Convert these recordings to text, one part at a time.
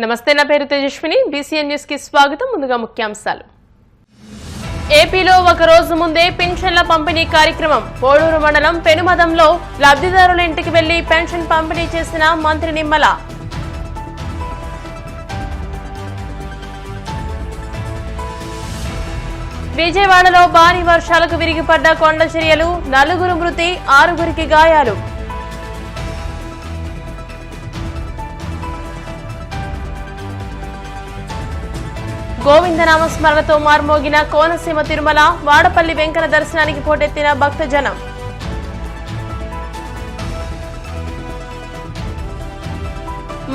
నమస్తే, నా పేరు తేజస్విని. బీసీఎన్ న్యూస్ కి స్వాగతం. ముందుగా ముఖ్యాంశాలు. ఏపీలో ఒక రోజు ముందే పెన్షన్ల పంపిణీ కార్యక్రమం. పోడూరు మండలం పెనుమదంలో లబ్ధిదారుల ఇంటికి వెళ్లి పెన్షన్ పంపిణీ చేసిన మంత్రి నిమ్మల. విజయవాడలో భారీ వర్షాలకు విరిగిపడ్డ కొండ చర్యలు, 4 మృతి, 6 గాయాలు. గోవిందనామ స్మరణతో మార్మోగిన కోనసీమ తిరుమల, వాడపల్లి వెంకన్న దర్శనానికి పోటెత్తిన భక్తజనం.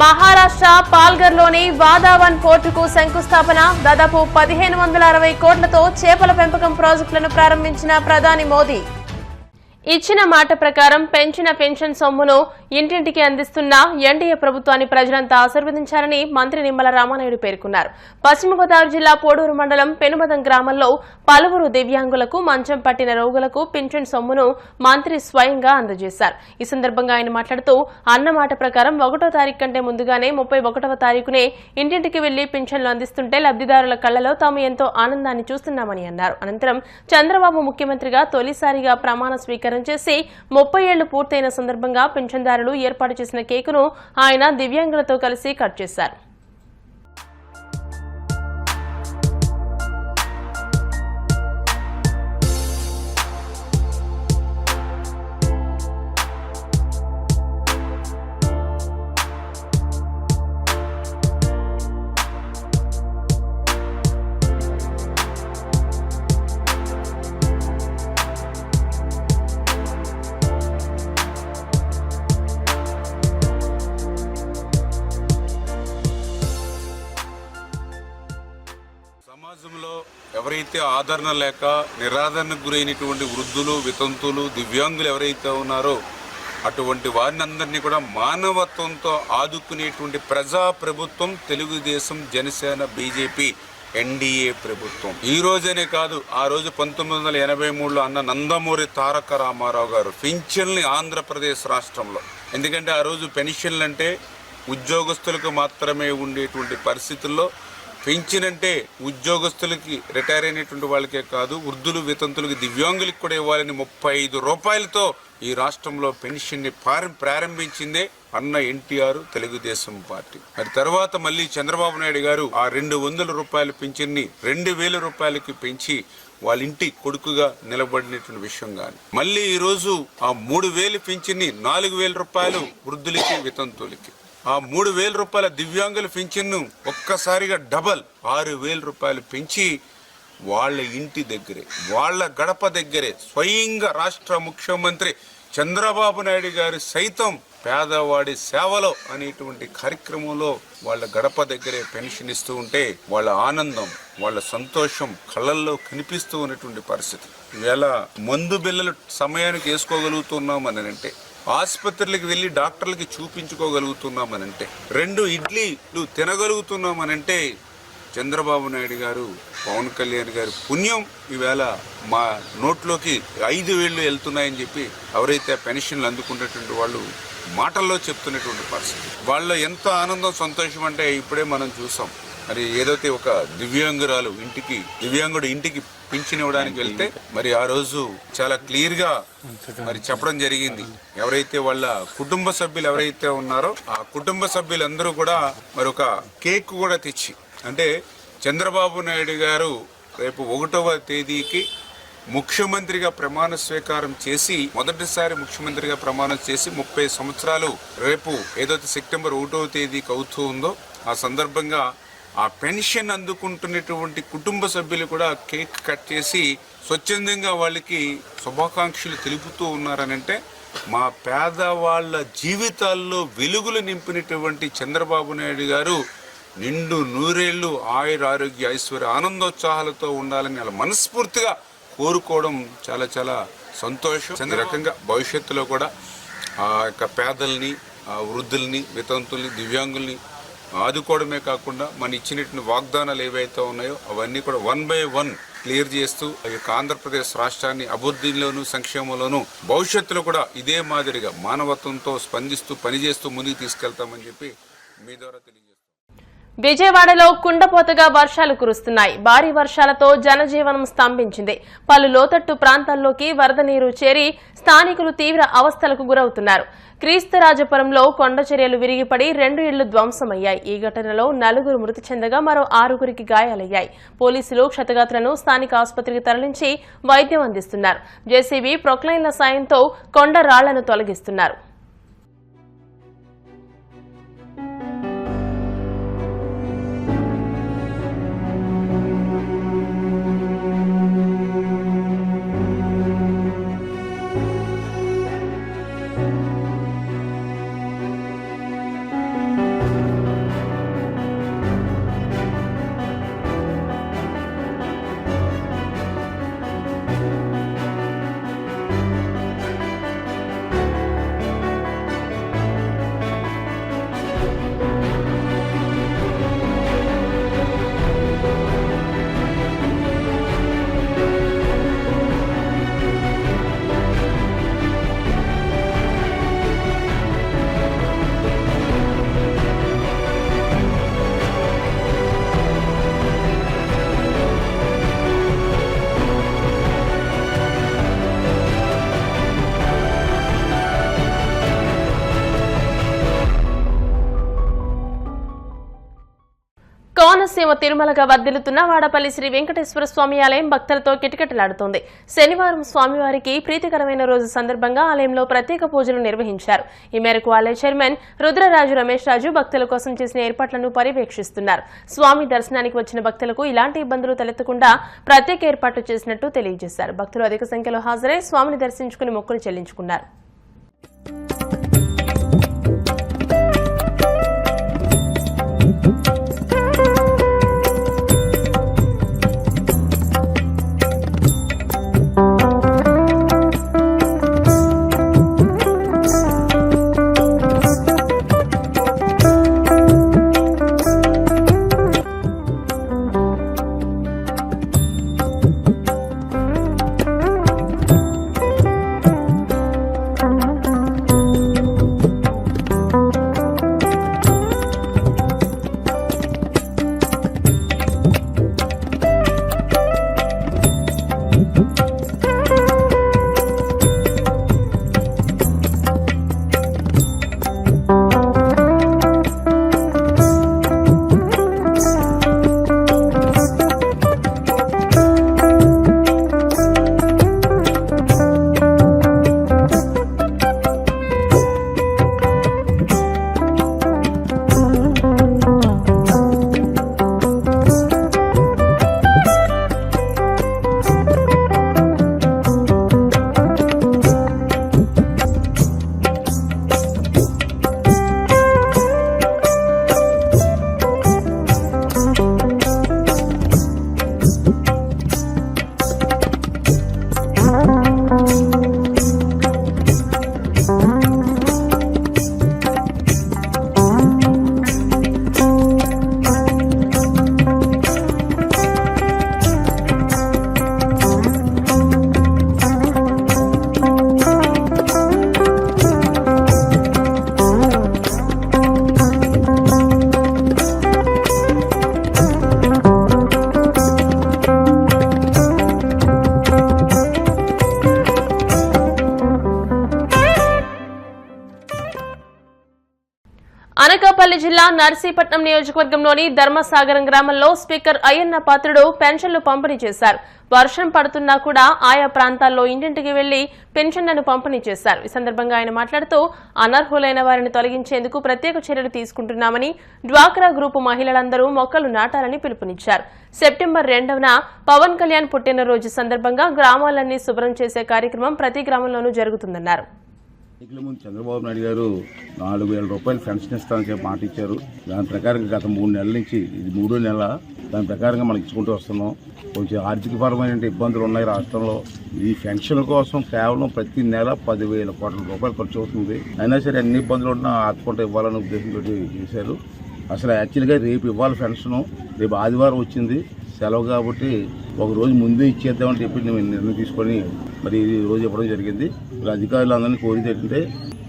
మహారాష్ట్ర పాల్ఘర్లోని వాదావన్ పోర్టుకు శంకుస్థాపన. దాదాపు 1560 కోట్లతో చేపల పెంపకం ప్రాజెక్టులను ప్రారంభించిన ప్రధాని మోదీ. ఇచ్చిన మాట ప్రకారం పెంచిన పెన్షన్ సొమ్మును ఇంటింటికి అందిస్తున్న ఎన్డీఏ ప్రభుత్వాన్ని ప్రజలంతా ఆశీర్వదించాలని మంత్రి నిమ్మల రామానాయుడు పేర్కొన్నారు. పశ్చిమ గోదావరి జిల్లా పోడూరు మండలం పెనుమదం గ్రామంలో పలువురు దివ్యాంగులకు, మంచం పట్టిన రోగులకు పెన్షన్ సొమ్మును మంత్రి స్వయంగా అందజేశారు. ఈ సందర్భంగా ఆయన మాట్లాడుతూ, అన్నమాట ప్రకారం 1వ తారీఖు కంటే ముందుగానే 31వ తారీఖునే ఇంటింటికి వెళ్లి పెన్షన్లు అందిస్తుంటే లబ్ధిదారుల కళ్లలో తాము ఎంతో ఆనందాన్ని చూస్తున్నామని అన్నారు. అనంతరం చంద్రబాబు ముఖ్యమంత్రిగా తొలిసారిగా ప్రమాణ స్వీకారం చేసి 30 ఏళ్లు పూర్తయిన సందర్భంగా పెన్షన్దారులు ఏర్పాటు చేసిన కేకును ఆయన దివ్యాంగులతో కలిసి కట్ చేశారు. సమాజంలో ఎవరైతే ఆదరణ లేక నిరాదరణకు గురైనటువంటి వృద్ధులు, వితంతులు, దివ్యాంగులు ఎవరైతే ఉన్నారో అటువంటి వారిని అందరినీ కూడా మానవత్వంతో ఆదుకునేటువంటి ప్రజా ప్రభుత్వం తెలుగుదేశం, జనసేన, బీజేపీ, ఎన్డీఏ ప్రభుత్వం. ఈ రోజనే కాదు, ఆ రోజు 1983లో అన్న నందమూరి తారక రామారావు గారు పింఛన్లు ఆంధ్రప్రదేశ్ రాష్ట్రంలో, ఎందుకంటే ఆ రోజు పెన్షన్లు అంటే ఉద్యోగస్తులకు మాత్రమే ఉండేటువంటి పరిస్థితుల్లో పెన్షన్ అంటే ఉద్యోగస్తులకి, రిటైర్ అయినటువంటి వాళ్ళకే కాదు, వృద్ధులు, వితంతులకి, దివ్యాంగులకు కూడా ఇవ్వాలని 35 రూపాయలతో ఈ రాష్ట్రంలో పెన్షన్ని ప్రారంభించిందే అన్న ఎన్టీఆర్, తెలుగుదేశం పార్టీ. మరి తర్వాత మళ్ళీ చంద్రబాబు నాయుడు గారు ఆ 200 రూపాయల పెన్షన్ని 2000 రూపాయలకి పెంచి వాళ్ళ ఇంటి కొడుకుగా నిలబడినటువంటి విషయం కానీ, మళ్ళీ ఈరోజు ఆ 3000 పెన్షన్ని 4000 రూపాయలు వృద్ధులకి, వితంతులకి, ఆ 3000 రూపాయల దివ్యాంగుల పెన్షన్ను ఒక్కసారిగా డబల్ 6000 రూపాయలు పెంచి వాళ్ళ ఇంటి దగ్గరే, వాళ్ళ గడప దగ్గరే స్వయంగా రాష్ట్ర ముఖ్యమంత్రి చంద్రబాబు నాయుడు గారు సైతం పేదవాడి సేవలో అనేటువంటి కార్యక్రమంలో వాళ్ళ గడప దగ్గరే పెన్షన్ ఇస్తూ ఉంటే వాళ్ళ ఆనందం, వాళ్ళ సంతోషం కళ్ళల్లో కనిపిస్తూ ఉన్నటువంటి పరిస్థితి. ఈవేళ మందు బిళ్ళలు సమయానికి వేసుకోగలుగుతున్నామని అంటే, ఆసుపత్రులకు వెళ్ళి డాక్టర్లకి చూపించుకోగలుగుతున్నామనంటే, 2 ఇడ్లీలు తినగలుగుతున్నామనంటే చంద్రబాబు నాయుడు గారు, పవన్ కళ్యాణ్ గారు పుణ్యం. ఈవేళ మా నోట్లోకి 5,000 వెళ్తున్నాయని చెప్పి ఎవరైతే పెన్షన్లు అందుకున్నటువంటి వాళ్ళు మాటల్లో చెప్తున్నటువంటి పరిస్థితి. వాళ్ళ ఎంత ఆనందం, సంతోషం అంటే ఇప్పుడే మనం చూసాం. మరి ఏదైతే ఒక దివ్యాంగుడు ఇంటికి పింఛన్ ఇవ్వడానికి వెళ్తే మరి ఆ రోజు చాలా క్లియర్ గా మరి చెప్పడం జరిగింది. ఎవరైతే వాళ్ళ కుటుంబ సభ్యులు ఎవరైతే ఉన్నారో ఆ కుటుంబ సభ్యులందరూ కూడా మరి ఒక కేక్ కూడా తెచ్చి, అంటే చంద్రబాబు నాయుడు గారు రేపు 1వ తేదీకి ముఖ్యమంత్రిగా ప్రమాణ స్వీకారం చేసి, మొదటిసారి ముఖ్యమంత్రిగా ప్రమాణం చేసి 30 సంవత్సరాలు రేపు ఏదైతే సెప్టెంబర్ 1వ తేదీకి అవుతూ ఉందో ఆ సందర్భంగా ఆ పెన్షన్ అందుకుంటున్నటువంటి కుటుంబ సభ్యులు కూడా కేక్ కట్ చేసి స్వచ్ఛందంగా వాళ్ళకి శుభాకాంక్షలు తెలుపుతూ ఉన్నారనంటే, మా పేదవాళ్ళ జీవితాల్లో వెలుగులు నింపినటువంటి చంద్రబాబు నాయుడు గారు నిండు నూరేళ్లు ఆయుర, ఆరోగ్య, ఐశ్వర్య, ఆనందోత్సాహాలతో ఉండాలని అలా మనస్ఫూర్తిగా కోరుకోవడం చాలా చాలా సంతోషం. ఈ రకంగా భవిష్యత్తులో కూడా ఆ యొక్క పేదల్ని, వృద్ధుల్ని, వితంతుల్ని, దివ్యాంగుల్ని ఆదుకోవడమే కాకుండా మన ఇచ్చినటువంటి వాగ్దానాలు ఏవైతే ఉన్నాయో అవన్నీ కూడా 1 by 1 క్లియర్ చేస్తూ ఈ యొక్క ఆంధ్రప్రదేశ్ రాష్ట్రాన్ని అభివృద్ధిలోను, సంక్షేమంలోను భవిష్యత్తులో కూడా ఇదే మాదిరిగా మానవత్వంతో స్పందిస్తూ పనిచేస్తూ ముందుకు తీసుకెళ్తామని చెప్పి మీ ద్వారా తెలియజేస్తాం. విజయవాడలో కుండపోతగా వర్షాలు కురుస్తున్నాయి. భారీ వర్షాలతో జనజీవనం స్తంభించింది. పలు లోతట్టు ప్రాంతాల్లోకి వరద నీరు చేరి స్థానికులు తీవ్ర అవస్థలకు గురవుతున్నారు. క్రీస్తురాజపురంలో కొండ చర్యలు విరిగిపడి 2 ఇళ్లు ధ్వంసమయ్యాయి. ఈ ఘటనలో 4 మృతి చెందగా మరో 6 గాయాలయ్యాయి. పోలీసులు క్షతగాత్రులను స్థానిక ఆసుపత్రికి తరలించి వైద్యం అందిస్తున్నారు. జేసీబీ ప్రొక్లైన్ల సాయంతో కొండ రాళ్లను తొలగిస్తున్నారు. కోనసీమ తిరుమలగా వర్ధిల్లుతున్న వాడపల్లి శ్రీ వెంకటేశ్వర స్వామి ఆలయం భక్తులతో కిటకిటలాడుతోంది. శనివారం స్వామివారికి ప్రీతికరమైన రోజు సందర్భంగా ఆలయంలో ప్రత్యేక పూజలు నిర్వహించారు. ఈ మేరకు ఆలయ చైర్మన్ రుద్రరాజు రమేష్ రాజు భక్తుల కోసం చేసిన ఏర్పాట్లను పర్యవేక్షిస్తున్నారు. స్వామి దర్శనానికి వచ్చిన భక్తులకు ఇలాంటి ఇబ్బందులు తలెత్తకుండా ప్రత్యేక ఏర్పాట్లు చేసినట్టు తెలియజేశారు. భక్తులు అధిక సంఖ్యలో హాజరై స్వామిని దర్శించుకుని మొక్కులు చెల్లించుకున్నారు. అనకాపల్లి జిల్లా నర్సీపట్నం నియోజకవర్గంలోని ధర్మసాగరం గ్రామంలో స్పీకర్ అయ్యన్న పాత్రుడు పెన్షన్లు పంపిణీ చేశారు. వర్షం పడుతున్నా కూడా ఆయా ప్రాంతాల్లో ఇంటింటికి వెళ్లి పెన్షన్లను పంపిణీ చేశారు. ఈ సందర్భంగా ఆయన మాట్లాడుతూ అనర్హులైన వారిని తొలగించేందుకు ప్రత్యేక చర్యలు తీసుకుంటున్నామని, డ్వాక్రా గ్రూపు మహిళలందరూ మొక్కలు నాటాలని పిలుపునిచ్చారు. సెప్టెంబర్ 2న పవన్ కళ్యాణ్ పుట్టినరోజు సందర్భంగా గ్రామాలన్నీ శుభ్రం చేసే కార్యక్రమం ప్రతి గ్రామంలోనూ జరుగుతుందన్నారు. ఎన్నికల ముందు చంద్రబాబు నాయుడు గారు 4,000 రూపాయలు పెన్షన్ ఇస్తానని చెప్పి మాట ఇచ్చారు. దాని ప్రకారం గత 3 నెలల నుంచి ఇది 3వ నెల దాని ప్రకారంగా మనకి ఇచ్చుకుంటూ వస్తున్నాం. కొంచెం ఆర్థికపరమైన ఇబ్బందులు ఉన్నాయి రాష్ట్రంలో. ఈ పెన్షన్ కోసం కేవలం ప్రతి నెల 10,000 కోట్ల రూపాయలు ఖర్చు అవుతుంది. అయినా సరే అన్ని ఇబ్బందులు ఉన్నా ఆదుకుంటూ ఇవ్వాలనే ఉద్దేశంతో చేశారు. అసలు యాక్చువల్గా రేపు ఇవ్వాలి పెన్షను. రేపు ఆదివారం వచ్చింది సెలవు కాబట్టి ఒక రోజు ముందే ఇచ్చేద్దామని చెప్పి మేము నిర్ణయం తీసుకొని మరి ఈ రోజు ఇవ్వడం జరిగింది. ఇప్పుడు అధికారులు అందరినీ కోరితే ఏంటంటే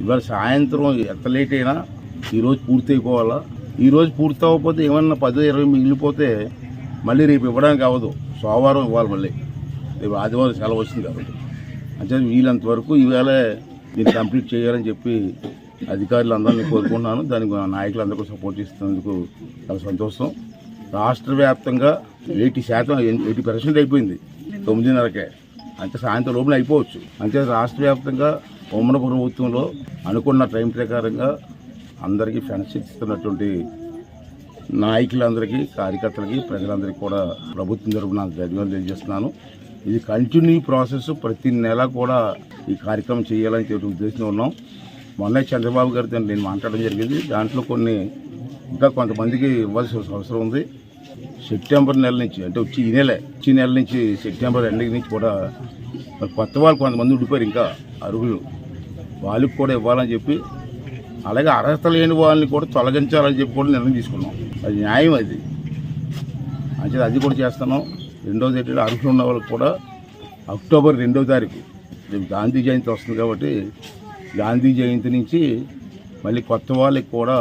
ఇవాళ సాయంత్రం ఎంత లేట్ అయినా ఈరోజు పూర్తి అయిపోవాలా. ఈరోజు పూర్తి అవ్వకపోతే ఏమన్నా 10-20 మిగిలిపోతే మళ్ళీ రేపు ఇవ్వడానికి అవ్వదు, సోమవారం ఇవ్వాలి, మళ్ళీ రేపు ఆదివారం సెలవు వస్తుంది కాబట్టి అంటే వీలంత వరకు ఈవేళ దీన్ని కంప్లీట్ చేయాలని చెప్పి అధికారులు అందరినీ కోరుకుంటున్నాను. దానికి నాయకులందరూ సపోర్ట్ ఇస్తున్నందుకు చాలా సంతోషం. రాష్ట్ర వ్యాప్తంగా 80% అయిపోయింది 9:30కే, అంటే సాయంత్రం లోపల అయిపోవచ్చు. అంటే రాష్ట్ర వ్యాప్తంగా ఉమ్మడి ప్రభుత్వంలో అనుకున్న టైం ప్రకారంగా అందరికీ పెన్షన్ ఇస్తున్నటువంటి నాయకులందరికీ, కార్యకర్తలకి, ప్రజలందరికీ కూడా ప్రభుత్వం తరపున ధన్యవాదాలు తెలియజేస్తున్నాను. ఇది కంటిన్యూ ప్రాసెస్, ప్రతి నెల కూడా ఈ కార్యక్రమం చేయాలని చెప్పి ఉద్దేశంలో ఉన్నాం. మొన్న చంద్రబాబు గారితో నేను మాట్లాడడం జరిగింది. దాంట్లో ఇంకా కొంతమందికి ఇవ్వాల్సిన అవసరం ఉంది. సెప్టెంబర్ నెల నుంచి, అంటే వచ్చి ఈ నెల నుంచి సెప్టెంబర్ ఎండింగ్ నుంచి కూడా కొత్త వాళ్ళు కొంతమంది ఉండిపోయారు, ఇంకా అర్హులు, వాళ్ళకి కూడా ఇవ్వాలని చెప్పి, అలాగే అర్హత లేని వాళ్ళని కూడా తొలగించాలని చెప్పి కూడా నిర్ణయం తీసుకున్నాం. అది న్యాయం, అంటే అది కూడా చేస్తున్నాం. రెండోది ఏంటంటే అర్హులు ఉన్న వాళ్ళకి కూడా అక్టోబర్ 2వ తారీఖు రేపు గాంధీ జయంతి వస్తుంది కాబట్టి గాంధీ జయంతి నుంచి మళ్ళీ కొత్త వాళ్ళకి కూడా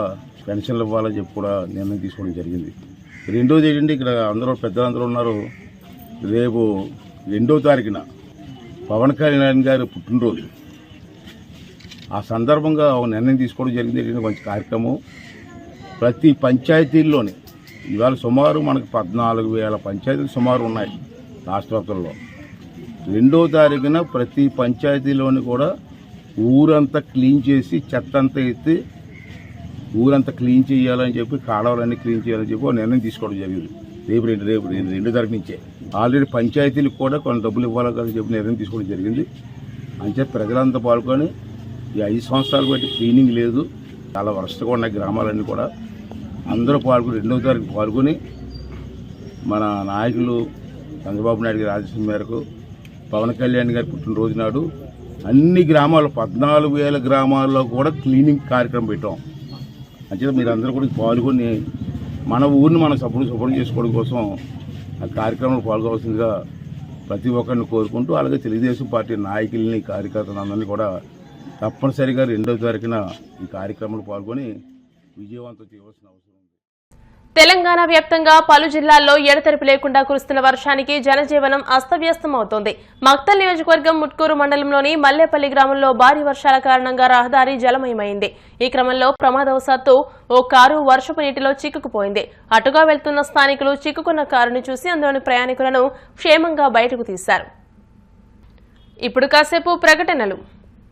పెన్షన్లు ఇవ్వాలని చెప్పి కూడా నిర్ణయం తీసుకోవడం జరిగింది. రెండోది ఏంటంటే ఇక్కడ పెద్దలందరూ ఉన్నారు. రేపు 2వ తారీఖున పవన్ కళ్యాణ్ గారి పుట్టినరోజు, ఆ సందర్భంగా ఒక నిర్ణయం తీసుకోవడం జరిగింది. ఏంటంటే మంచి కార్యక్రమం ప్రతి పంచాయతీల్లోని ఇవాళ సుమారు మనకు 14,000 పంచాయతీలు సుమారు ఉన్నాయి రాష్ట్ర వ్యాప్తంలో. 2వ తారీఖున ప్రతి పంచాయతీలోని కూడా ఊరంతా క్లీన్ చేసి, చెత్త అంతా ఎత్తి ఊరంతా క్లీన్ చేయాలని చెప్పి, కాలువలన్నీ క్లీన్ చేయాలని చెప్పి నిర్ణయం తీసుకోవడం జరిగింది. రేపు 2 తారీఖు నుంచే ఆల్రెడీ పంచాయతీలకు కూడా కొన్ని డబ్బులు ఇవ్వాలని చెప్పి నిర్ణయం తీసుకోవడం జరిగింది. అంటే ప్రజలంతా పాల్గొని ఈ 5 సంవత్సరాలు బట్టి క్లీనింగ్ లేదు, చాలా వరస్ట్గా ఉన్నాయి గ్రామాలన్నీ కూడా. అందరూ పాల్గొని 2వ తారీఖు పాల్గొని మన నాయకులు చంద్రబాబు నాయుడు గారి ఆదేశం మేరకు పవన్ కళ్యాణ్ గారి పుట్టినరోజు నాడు అన్ని గ్రామాలు 14,000 గ్రామాల్లో కూడా క్లీనింగ్ కార్యక్రమం పెట్టాం. అంటే మీరందరూ కూడా పాల్గొని మన ఊరిని మనం సపోర్ట్ చేసుకోవడం కోసం ఆ కార్యక్రమంలో పాల్గొవలసిందిగా ప్రతి ఒక్కరిని కోరుకుంటూ, అలాగే తెలుగుదేశం పార్టీ నాయకుల్ని, కార్యకర్తలందరినీ కూడా తప్పనిసరిగా 2వ తారీఖున ఈ కార్యక్రమంలో పాల్గొని విజయవంతం చేయవలసిన అవసరం ఉంది. తెలంగాణ వ్యాప్తంగా పలు జిల్లాల్లో ఎడతెరిపి లేకుండా కురుస్తున్న వర్షానికి జనజీవనం అస్తవ్యస్తమవుతోంది. మక్తల్ నియోజకవర్గం ముట్కూరు మండలంలోని మల్లేపల్లి గ్రామంలో భారీ వర్షాల కారణంగా రహదారి జలమయమైంది. ఈ క్రమంలో ప్రమాదవశాత్తు ఓ కారు వర్షపు నీటిలో చిక్కుకుపోయింది. అటుగా వెళ్తున్న స్థానికులు చిక్కుకున్న కారును చూసి అందులోని ప్రయాణికులను క్షేమంగా బయటకు తీశారు. ఇప్పుడు కాసేపు ప్రకటనలు.